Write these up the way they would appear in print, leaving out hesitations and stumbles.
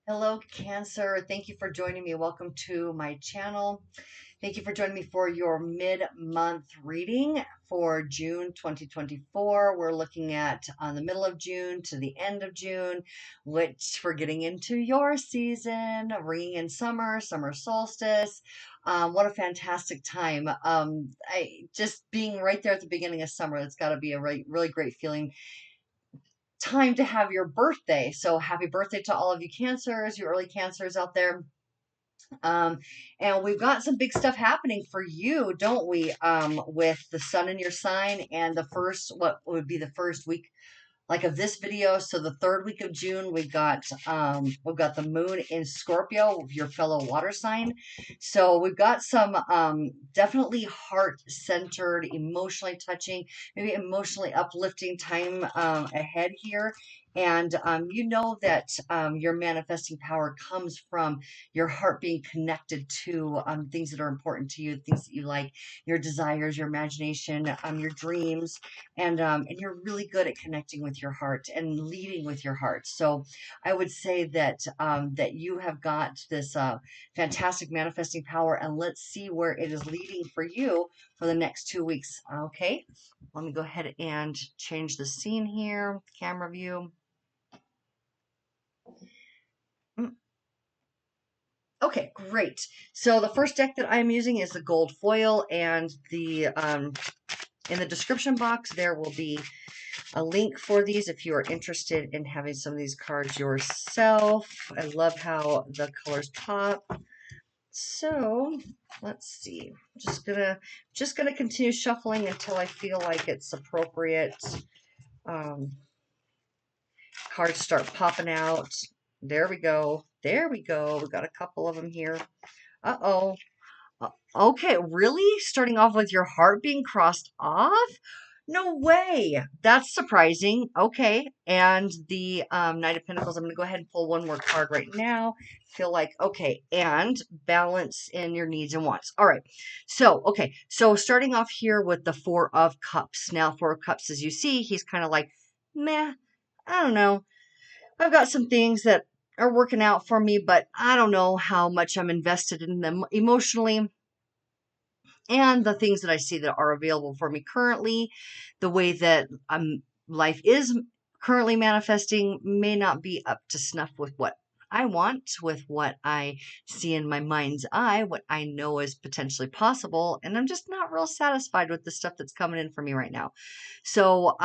Hello, Cancer. Thank you for joining me. Welcome to my channel. Thank you for joining me for your mid-month reading for June 2024. We're looking at on the middle of June to the end of June, which we're getting into your season, ringing in summer solstice. What a fantastic time. I just being right there at the beginning of summer, it's got to be a really great feeling time to have your birthday. So happy birthday to all of you cancers, you early cancers out there. Um, and we've got some big stuff happening for you, don't we? With the sun in your sign and the first, what would be the first week like of this video. So the third week of June, we've got the moon in Scorpio, your fellow water sign. So we've got some definitely heart-centered, emotionally touching, maybe emotionally uplifting time ahead here. And you know that your manifesting power comes from your heart being connected to things that are important to you, things that you like, your desires, your imagination, your dreams, and you're really good at connecting with your heart and leading with your heart. So I would say that that you have got this fantastic manifesting power, and let's see where it is leading for you for the next 2 weeks. Okay, let me go ahead and change the scene here, camera view. Okay, great. So the first deck that I'm using is the gold foil, and the in the description box there will be a link for these if you are interested in having some of these cards yourself. I love how the colors pop. So let's see. I'm just gonna continue shuffling until I feel like it's appropriate. Um, Cards start popping out. There we go. There we go. We got a couple of them here. Uh-oh. Okay, really? Starting off with your heart being crossed off? No way. That's surprising. Okay. And the Knight of Pentacles, I'm going to go ahead and pull one more card right now. Feel like, okay. And balance in your needs and wants. All right. So, okay. So starting off here with the Four of Cups. Now, Four of Cups, as you see, he's kind of like, meh, I don't know. I've got some things that are working out for me, but I don't know how much I'm invested in them emotionally, and the things that I see that are available for me currently, the way that life is currently manifesting may not be up to snuff with what I want, with what I see in my mind's eye, what I know is potentially possible, and I'm just not real satisfied with the stuff that's coming in for me right now. So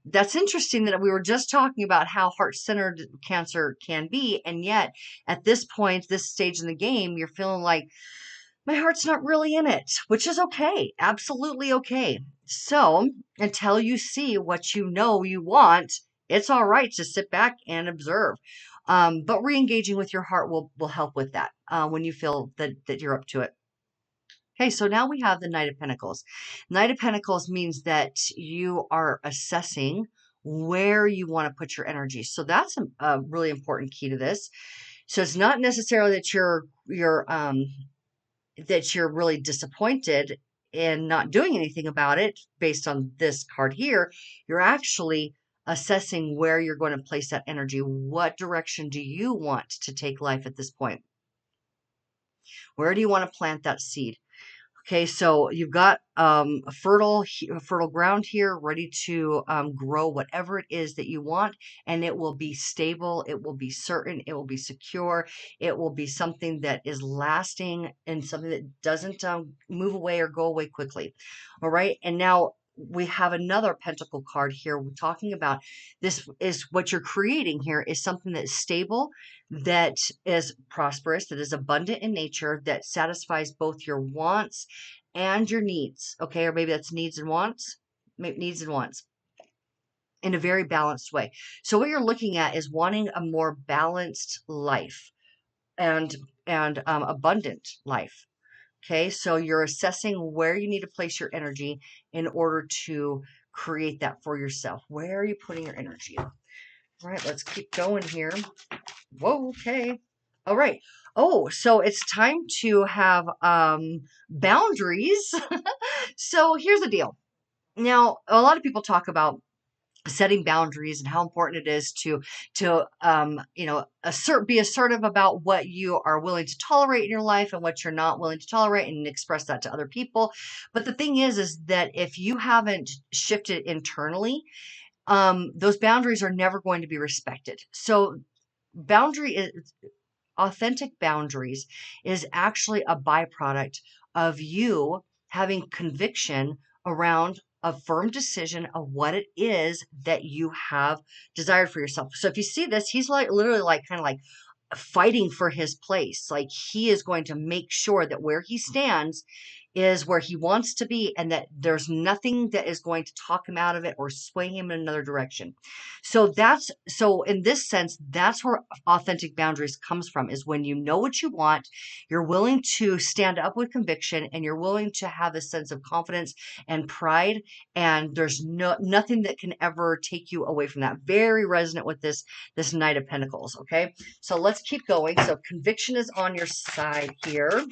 that's interesting that we were just talking about how heart-centered cancer can be, and yet at this point, this stage in the game, you're feeling like my heart's not really in it, which is okay. Absolutely okay. So until you see what you know you want, it's all right to sit back and observe. But re-engaging with your heart will help with that when you feel that you're up to it. Okay, so now we have the Knight of Pentacles. Knight of Pentacles means that you are assessing where you want to put your energy. So that's a really important key to this. So it's not necessarily that you're really disappointed in not doing anything about it based on this card here. You're actually assessing where you're going to place that energy. What direction do you want to take life at this point? Where do you want to plant that seed? Okay, so you've got a fertile ground here, ready to grow whatever it is that you want, and it will be stable, it will be certain, it will be secure, it will be something that is lasting and something that doesn't move away or go away quickly. All right, and now we have another pentacle card here. We're talking about this is what you're creating here is something that's stable, that is prosperous, that is abundant in nature, that satisfies both your wants and your needs. Okay, or maybe that's needs and wants, needs and wants in a very balanced way. So what you're looking at is wanting a more balanced life and abundant life. Okay, so you're assessing where you need to place your energy in order to create that for yourself. Where are you putting your energy? All right, let's keep going here. Whoa, okay. All right. Oh, so it's time to have boundaries. So here's the deal. Now, a lot of people talk about setting boundaries and how important it is to you know, be assertive about what you are willing to tolerate in your life and what you're not willing to tolerate, and express that to other people. But the thing is that if you haven't shifted internally, those boundaries are never going to be respected. So boundary is authentic boundaries is actually a byproduct of you having conviction around a firm decision of what it is that you have desired for yourself. So if you see this, he's like literally like kind of like fighting for his place. Like he is going to make sure that where he stands is where he wants to be, and that there's nothing that is going to talk him out of it or sway him in another direction. So in this sense, that's where authentic boundaries comes from, is when you know what you want, you're willing to stand up with conviction, and you're willing to have a sense of confidence and pride, and there's nothing that can ever take you away from that. Very resonant with this Knight of Pentacles. Okay, so let's keep going. So conviction is on your side here.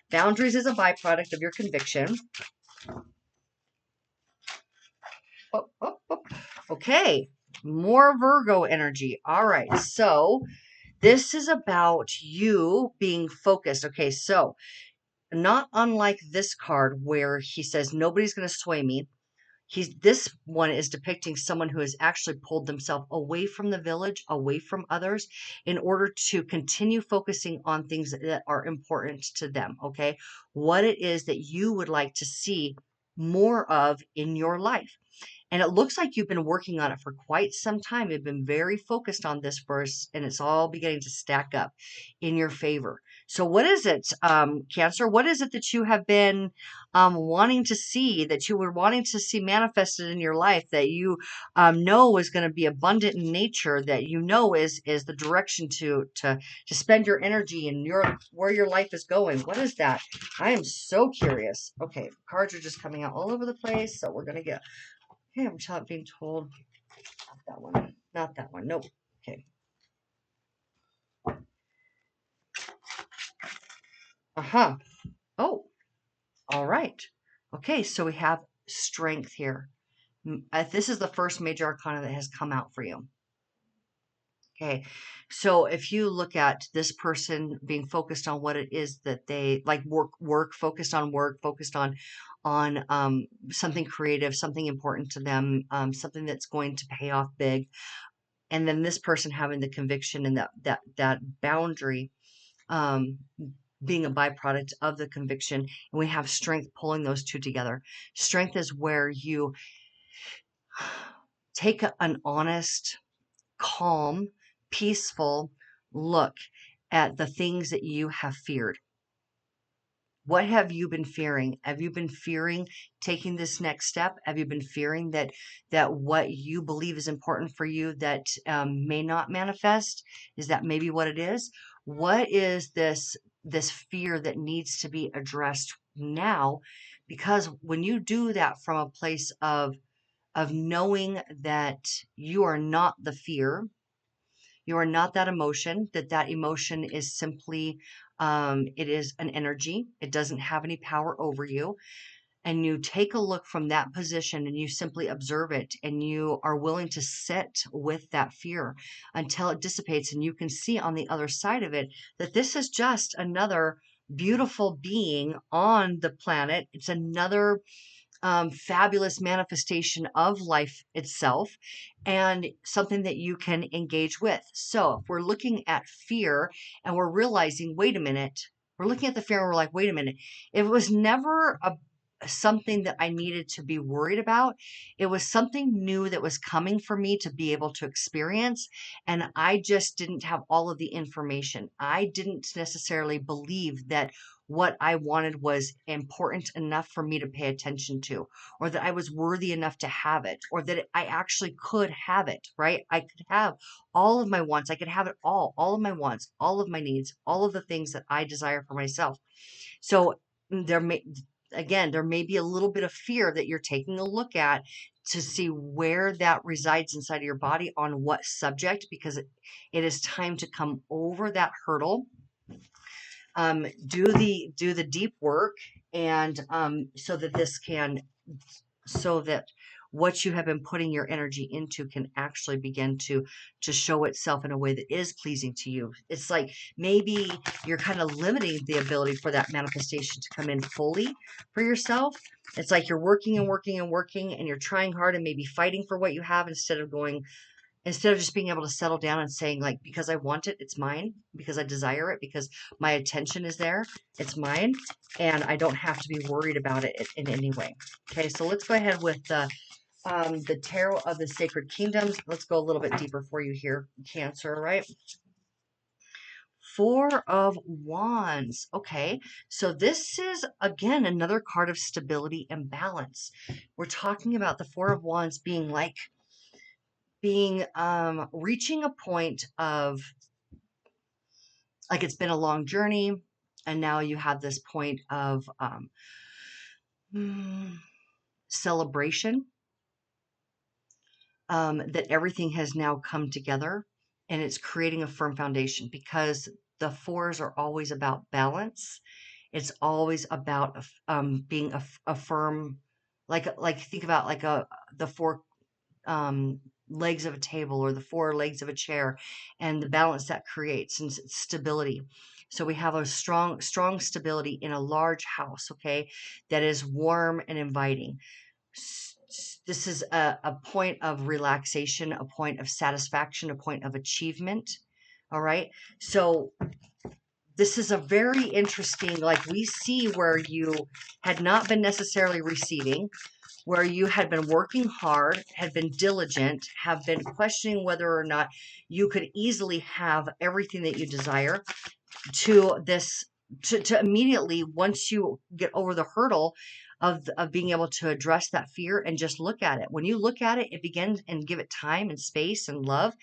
Boundaries is a byproduct of your conviction. Oh, oh, oh. Okay, more Virgo energy. All right, so this is about you being focused. Okay, so not unlike this card where he says, nobody's going to sway me. This one is depicting someone who has actually pulled themselves away from the village, away from others, in order to continue focusing on things that are important to them. Okay, what it is that you would like to see more of in your life. And it looks like you've been working on it for quite some time. You've been very focused on this verse, and it's all beginning to stack up in your favor. So what is it, Cancer? What is it that you have been wanting to see, that you were wanting to see manifested in your life, that you know is going to be abundant in nature, that you know is the direction to spend your energy and where your life is going? What is that? I am so curious. Okay, cards are just coming out all over the place, so we're going to get... Okay, I'm being told. Not that one. Not that one. Nope. Okay. Uh-huh. Oh, all right. Okay, so we have strength here. This is the first major arcana that has come out for you. Okay, so if you look at this person being focused on what it is that they like, focused on work, focused on something creative, something important to them, something that's going to pay off big. And then this person having the conviction and that boundary being a byproduct of the conviction, and we have strength pulling those two together. Strength is where you take an honest, calm, peaceful look at the things that you have feared. What have you been fearing? Have you been fearing taking this next step? Have you been fearing that what you believe is important for you that may not manifest? Is that maybe what it is? What is this fear that needs to be addressed now? Because when you do that from a place of knowing that you are not the fear, you are not that emotion, that emotion is simply, it is an energy. It doesn't have any power over you. And you take a look from that position and you simply observe it, and you are willing to sit with that fear until it dissipates. And you can see on the other side of it that this is just another beautiful being on the planet. It's another fabulous manifestation of life itself, and something that you can engage with. So if we're looking at fear and we're realizing, wait a minute, we're looking at the fear and we're like, wait a minute, it was never something that I needed to be worried about. It was something new that was coming for me to be able to experience. And I just didn't have all of the information. I didn't necessarily believe that what I wanted was important enough for me to pay attention to, or that I was worthy enough to have it, or that I actually could have it, right? I could have all of my wants. I could have it all of my wants, all of my needs, all of the things that I desire for myself. So there may be a little bit of fear that you're taking a look at to see where that resides inside of your body, on what subject, because it is time to come over that hurdle. Do the deep work, and so that what you have been putting your energy into can actually begin to show itself in a way that is pleasing to you. It's like maybe you're kind of limiting the ability for that manifestation to come in fully for yourself. It's like you're working and working and working, and you're trying hard and maybe fighting for what you have instead of just being able to settle down and saying, like, because I want it, it's mine, because I desire it, because my attention is there, it's mine, and I don't have to be worried about it in any way. Okay, so let's go ahead with the Tarot of the Sacred Kingdoms. Let's go a little bit deeper for you here, Cancer, right? Four of Wands. Okay, so this is, again, another card of stability and balance. We're talking about the Four of Wands being like, reaching a point of, like, it's been a long journey, and now you have this point of celebration, that everything has now come together, and it's creating a firm foundation, because the fours are always about balance. It's always about being a firm, like think about like the four um, legs of a table, or the four legs of a chair, and the balance that creates, and stability. So we have a strong stability in a large house, okay, that is warm and inviting. This is a point of relaxation, a point of satisfaction, a point of achievement. All right. So this is a very interesting, like, we see where you had not been necessarily receiving, where you had been working hard, had been diligent, have been questioning whether or not you could easily have everything that you desire, to this, to immediately, once you get over the hurdle of being able to address that fear and just look at it. When you look at it, it begins, and give it time and space and love,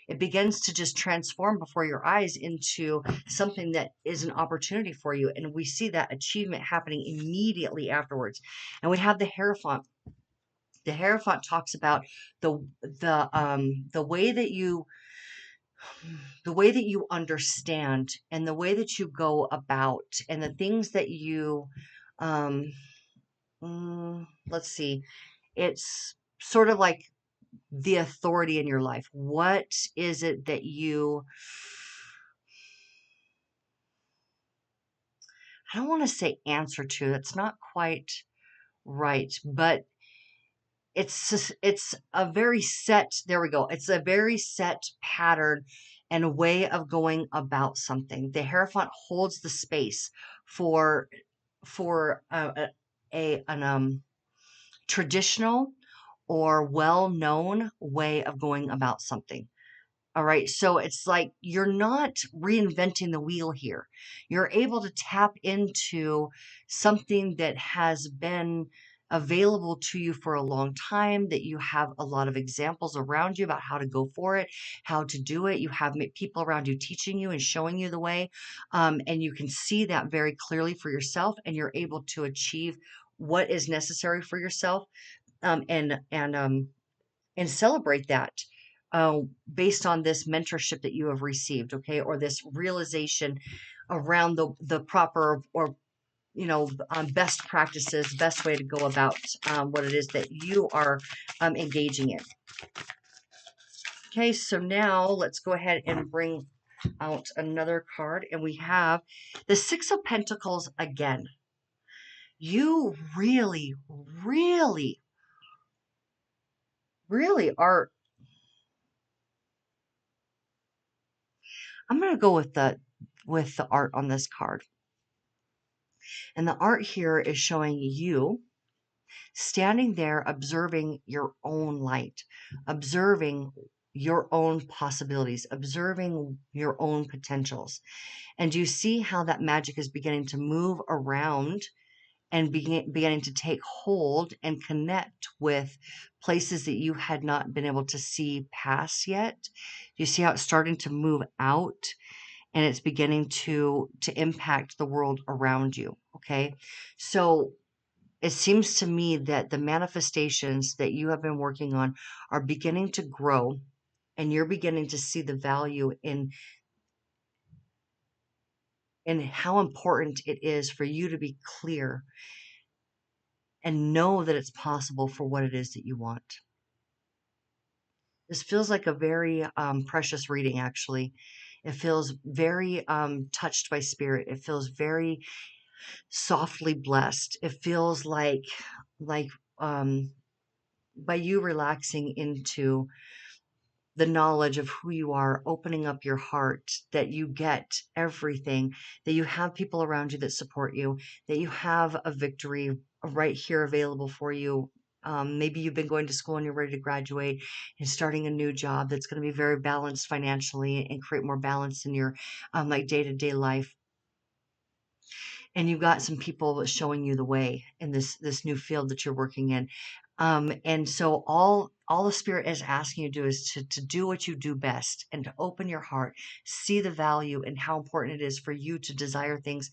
it begins to just transform before your eyes into something that is an opportunity for you. And we see that achievement happening immediately afterwards. And we have the Hierophant. The Hierophant talks about the way that you understand, and the way that you go about, and the things that you um let's see, it's sort of like the authority in your life. What is it that I don't want to say answer to, that's not quite right, but it's a very set, there we go, it's a very set pattern and a way of going about something. The Hierophant holds the space for an traditional or well-known way of going about something. All right. So it's like you're not reinventing the wheel here. You're able to tap into something that has been available to you for a long time, that you have a lot of examples around you about how to go for it, how to do it. You have people around you teaching you and showing you the way. And you can see that very clearly for yourself, and you're able to achieve what is necessary for yourself, um, and, and, um, and celebrate that, uh, based on this mentorship that you have received, okay, or this realization around the proper, or best practices, best way to go about what it is that you are engaging in. Okay, so now let's go ahead and bring out another card, and we have the Six of Pentacles again. You really, really, really are. I'm going to go with the art on this card. And the art here is showing you standing there, observing your own light, observing your own possibilities, observing your own potentials. And you see how that magic is beginning to move around, and beginning to take hold and connect with places that you had not been able to see past yet. You see how it's starting to move out, and it's beginning to impact the world around you. Okay, so it seems to me that the manifestations that you have been working on are beginning to grow, and you're beginning to see the value in how important it is for you to be clear and know that it's possible for what it is that you want. This feels like a very precious reading, actually. It feels very touched by spirit. It feels very softly blessed. It feels like um, by you relaxing into the knowledge of who you are, opening up your heart, that you get everything, that you have people around you that support you, that you have a victory right here available for you. Maybe you've been going to school and you're ready to graduate and starting a new job that's going to be very balanced financially and create more balance in your like day-to-day life. And you've got some people showing you the way in this new field that you're working in. And so all the spirit is asking you to do is to do what you do best and to open your heart, see the value and how important it is for you to desire things,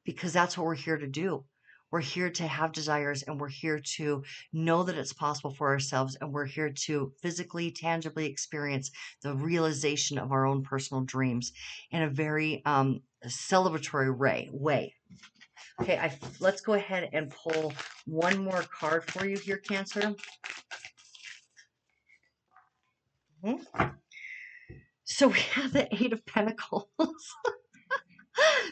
because that's what we're here to do. We're here to have desires, and we're here to know that it's possible for ourselves, and we're here to physically, tangibly experience the realization of our own personal dreams in a very celebratory way. Okay, let's go ahead and pull one more card for you here, Cancer. Mhm. So we have the Eight of Pentacles.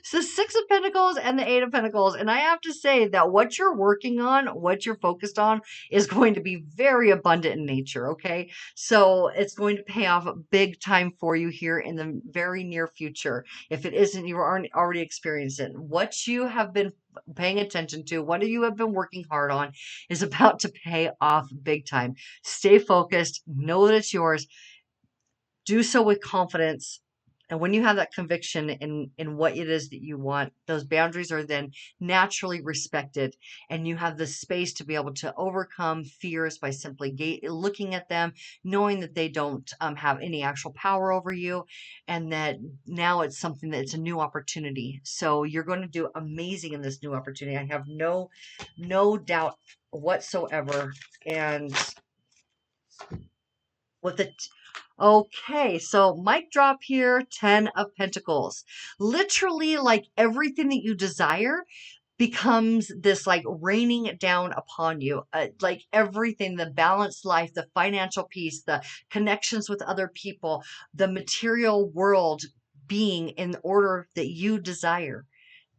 So Six of Pentacles and the Eight of Pentacles. And I have to say that what you're working on, what you're focused on, is going to be very abundant in nature, okay? So it's going to pay off big time for you here in the very near future. If it isn't, you aren't already experiencing it. What you have been paying attention to, what you have been working hard on, is about to pay off big time. Stay focused, know that it's yours, do so with confidence. And when you have that conviction in what it is that you want, those boundaries are then naturally respected, and you have the space to be able to overcome fears by simply looking at them, knowing that they don't have any actual power over you, and that now it's something that it's a new opportunity. So you're going to do amazing in this new opportunity. I have no doubt whatsoever. And with it. Okay, so mic drop here, 10 of Pentacles. Literally, like everything that you desire becomes this like raining down upon you. Like everything, the balanced life, the financial peace, the connections with other people, the material world being in order that you desire.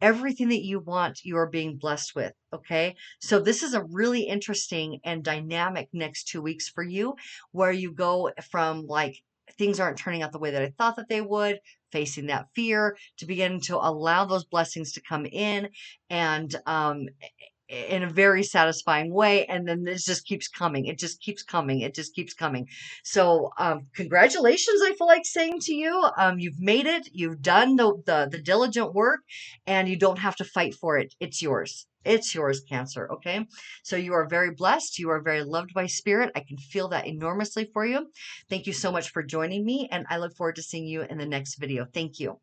Everything that you want, you are being blessed with. Okay. So this is a really interesting and dynamic next 2 weeks for you, where you go from like, things aren't turning out the way that I thought that they would, facing that fear, to begin to allow those blessings to come in, and in a very satisfying way. And then this just keeps coming. It just keeps coming. It just keeps coming. So congratulations, I feel like saying to you. You've made it. You've done the diligent work, and you don't have to fight for it. It's yours. It's yours, Cancer. Okay. So you are very blessed. You are very loved by spirit. I can feel that enormously for you. Thank you so much for joining me, and I look forward to seeing you in the next video. Thank you.